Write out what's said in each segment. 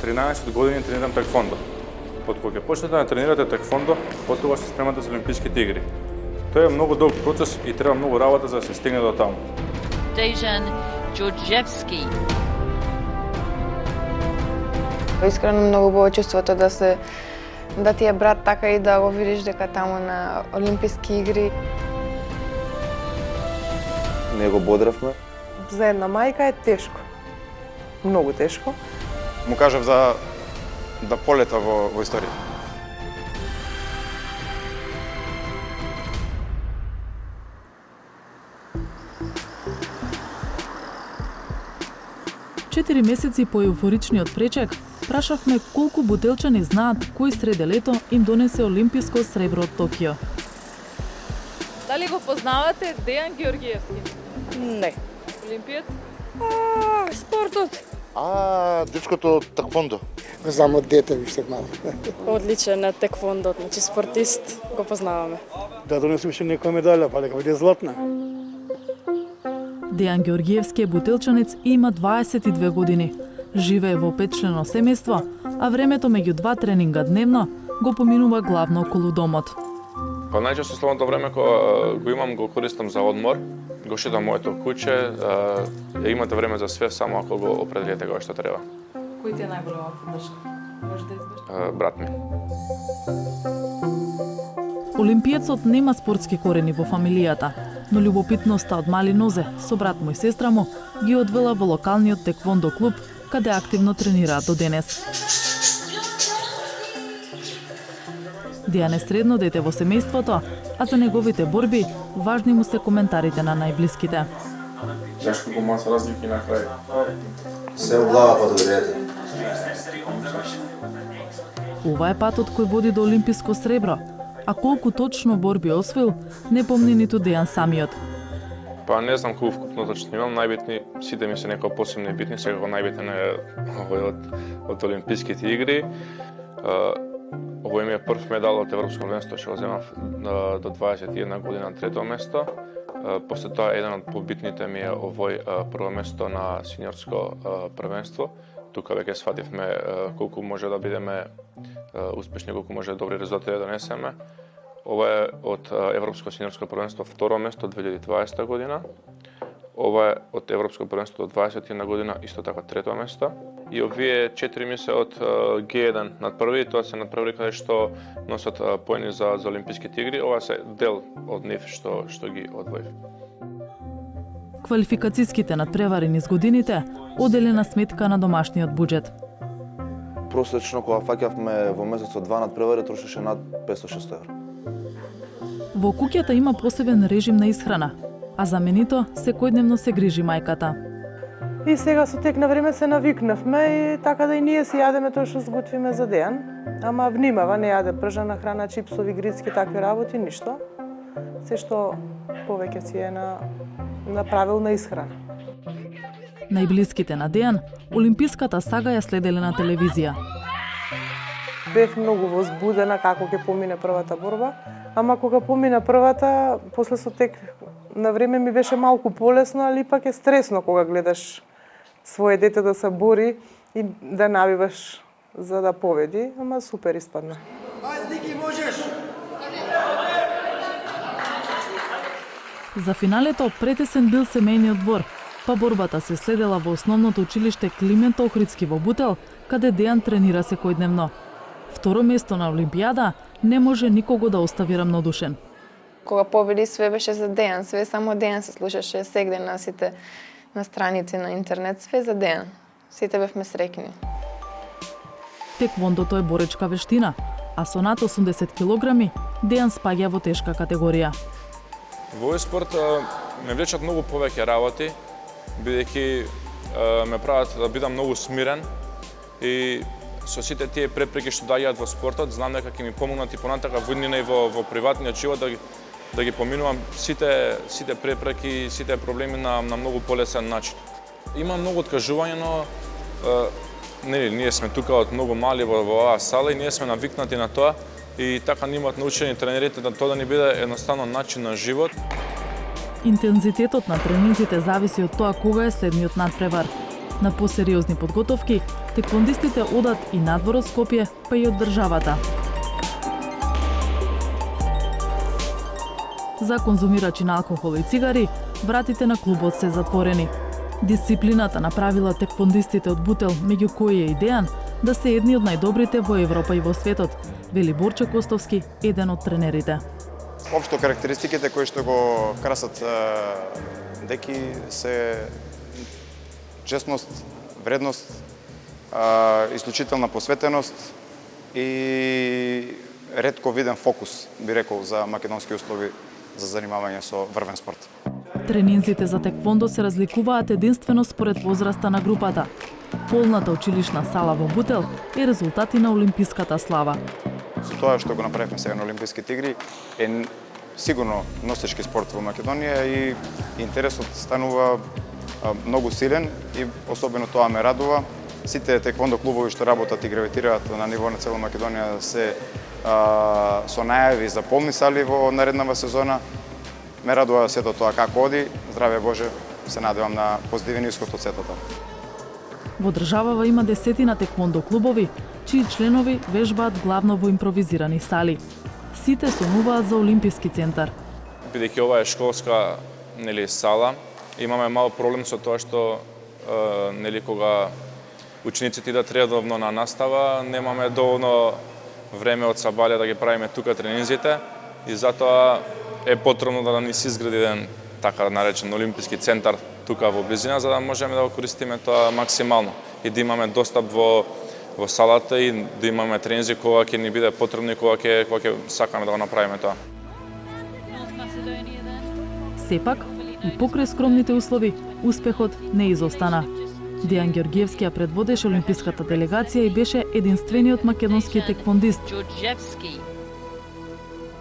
13 години тренирам теквондо. Од кога ќе почнете да тренирате теквондо, потоа се спремате за Олимписките игри. Тоа е многу долг процес и треба многу работа за да се стигне до таму. Dejan Đurđevski. Искрено многу убаво чувството да ти е брат така и да го видиш дека таму на Олимписки игри. Не го бодравме. За една мајка е тешко. Многу тешко. Му кажав да полета во историја. Четири месеци по еуфоричниот пречек, прашавме колку бутелчани знаат кој среде лето им донесе олимписко сребро од Токио. Дали го познавате Дејан Георгиевски? Не. Олимпиец? Спортот. Дечкото теквондо. Го знам од дете више мало. Одличен е теквондот, значи спортист, го познаваме. Да донесе уште некоја медаља, па дека биде златна. Дејан Георгиевски е бутелчанец и има 22 години. Живее во петчлено семејство, а времето меѓу 2 тренинга дневно го поминува главно околу домот. Па најчесто слободното време кога го имам го користам за одмор, го шетам моето куќе, имате време за све само ако го определите кога што треба. Кој ти е најголема поддршка? Може да избереш? Брат ми. Олимпиецот нема спортски корени во фамилијата, но љубопитноста од мали нозе со брат му и сестра му ги одвела во локалниот теквондо клуб, каде активно тренираат до денес. Дејан е средно дете во семејството, а за неговите борби важни му се коментарите на најблиските. Зашто го маса разлики на крај? Се облава па до дете. Ова е патот кој води до олимписко сребро, а колку точно борби освоил, не помни ниту Дејан самиот. Па не знам колку вкупно точно имам, најбитни, сите ми се некои посебни битни, секако најбитен е овој од Олимписките игри. Овој ми е прв медал од Европско првенство, што го земав до 21 година трето место. После тоа еден од побитните ми е овој прво место на синьорско првенство. Тука веќе сфативме колку може да бидеме успешни, колку може добри резултати да донесеме. Ова е од Европско синьорско првенство второ место 2020 година. Ова е од Европско првенство до 21 година исто така трето место. И овие 4 ми се од Г1 надпрви, тоа се надпрви каде што носат поени за Олимписките игри. Ова се дел од нив што ги одвоив. Квалификацијските надпревари низ годините оделена сметка на домашниот буџет. Просечно кога фаќавме во месецот 2 надпревари трошеше над 500-600 евра. Во куќата има посебен режим на исхрана, а заменито секојдневно се грижи мајката. И сега со тек на време се навикнавме и така да и ние си јадеме тоа што сготвиме за Дејан. Ама внимава, не јаде пржана храна, чипсови, грицки, такви работи, ништо. Се што повеќе си е на правилна исхрана. Најблиските на Дејан, олимписката сага ја следеле на телевизија. Бев многу возбудена како ќе помине првата борба, ама кога помина првата, после со тек на време ми беше малку полесно, али пак е стресно кога гледаш свое дете да се бори и да навиваш за да победи, ама супер испадна. Ајде, Ники, можеш! За финалето претесен бил семејниот двор, па борбата се следела во основното училиште Климент Охридски во Бутел, каде Дејан тренира секојдневно. Второ место на Олимпијада не може никого да остави рамнодушен. Кога победи све беше за Дејан, све само Дејан се слушаше сегде на сите на страници на интернет, све за Дејан. Сите бевме среќни. Теквондото е боречка вештина, а со над 80 килограми Дејан спаѓа во тешка категорија. Во овој спорт ме влечат многу повеќе работи, бидејќи ме прават да бидам многу смирен и со сите тие препреки што доаѓаат во спортот, знам дека ќе ми помогнат и понатака во иднина и во приватниот живот да ги поминувам сите препреки, сите проблеми на многу полесен начин. Има многу откажување, но ние сме тука од многу мали во оваа сала и ние сме навикнати на тоа и така ни имаат научени тренерите да тоа да ни биде едноставно начин на живот. Интензитетот на тренинзите зависи од тоа кога е следниот надпревар. На посериозни подготовки, теквондистите одат и надвор од Скопје, па и од државата. За конзумирачи на алкохол и цигари, вратите на клубот се затворени. Дисциплината направила теквондистите од Бутел, меѓу кои е и Дејан, да се едни од најдобрите во Европа и во светот, вели Борче Костовски, еден од тренерите. Општо карактеристиките кои што го красат деки се честност, вредност, исклучителна посветеност и ретко виден фокус, би рекол, за македонски услови за занимавање со врвен спорт. Тренинзите за теквондо се разликуваат единствено според возраста на групата. Полната училишна сала во Бутел е резултати на олимписката слава. Со тоа што го направивме сега на Олимписките игри е сигурно носечки спорт во Македонија и интересот станува многу силен и особено тоа ме радува. Сите теквондо клубови што работат и гравитираат на ниво на цела Македонија се со најави за полни сали во нареднава сезона. Ме радува сето тоа како оди. Здраве Боже, се надевам на позитивен исход од сето тоа. Во државава има десетина теквондо клубови, чии членови вежбаат главно во импровизирани сали. Сите сонуваат за Олимписки центар. Бидејќи ова е школска сала, имаме мал проблем со тоа што кога учениците идат редовно на настава, немаме доволно време од сабалја да ги правиме тука тренинзите и затоа е потребно да ни се изгради еден така наречен Олимписки центар тука во близина, за да можеме да го користиме тоа максимално и да имаме достап во салата и да имаме тренинзи кога ќе ни биде потребно и кога ќе сакаме да го направиме тоа. Сепак, и покрај скромните услови, успехот не изостана. Дејан Георгиевски ја предводеше олимписката делегација и беше единствениот македонски теквондист. Georgievski.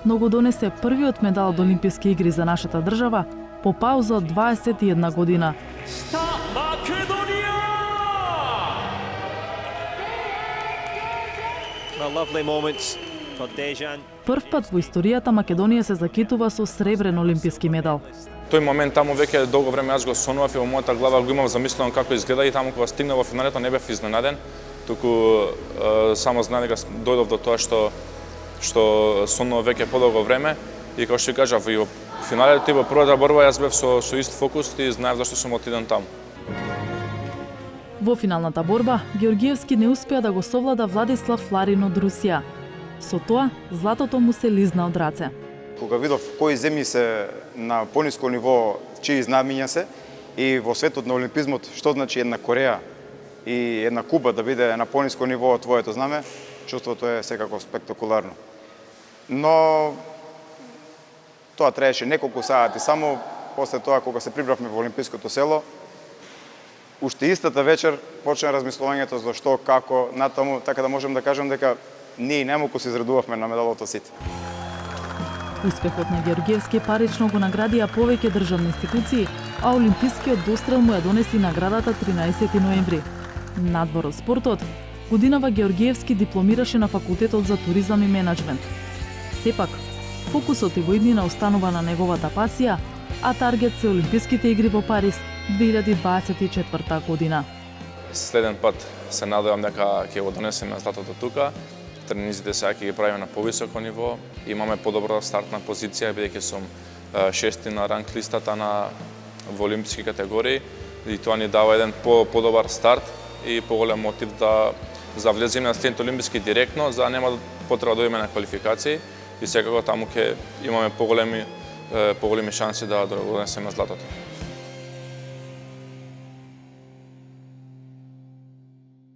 Но го донесе првиот медал од Олимписки игри за нашата држава по пауза од 21 година. Прв пат во историјата Македонија се закитува со сребрен олимписки медал. Тој момент таму веќе долго време јас го сонував и во мојата глава го имав замислено како изгледа и таму кога стигнав во финалето не бев изненаден, туку само знаев дека дојдов до тоа што сонував веќе подолго време и како што кажав и во финалето и во првата борба јас бев со ист фокус и знаев зашто сум отиден таму. Во финалната борба Георгиевски не успеа да го совлада Владислав Ларин од Русија. Со тоа златото му се лизна од раце. Кога видов кои земји се на пониско ниво, чии знамиња се, и во светот на олимпизмот, што значи една Кореја и една Куба да биде на пониско ниво од твоето знаме, чувството е секако спектакуларно. Но тоа траеше неколку сати само, после тоа кога се прибравме во Олимпиското село, уште истата вечер почна размислувањето за што, како, натаму, така да можем да кажем дека ние немалку се израдувавме на медалот од сите. Успехот на Георгиевски парично го наградија повеќе државни институции, а олимпискиот дострел му ја донеси наградата 13 ноември. Надвор од спортот, годинава Георгиевски дипломираше на факултетот за туризам и менаџмент. Сепак, фокусот и во иднина останува на неговата пасија, а таргет се Олимписките игри во Париз 2024 година. Следен пат се надевам дека ќе го донесеме златото тука. Тренинзите сега ќе ги правиме на повисоко ниво. Имаме подобра стартна позиција, бидејќи сум шести на ранг листата во олимписки категории и тоа ни дава еден подобар старт и поголем мотив за влеземе на следните олимписки директно, за нема потреба да дојдеме на квалификации и секако таму ќе имаме поголеми шанси да го донесеме златото.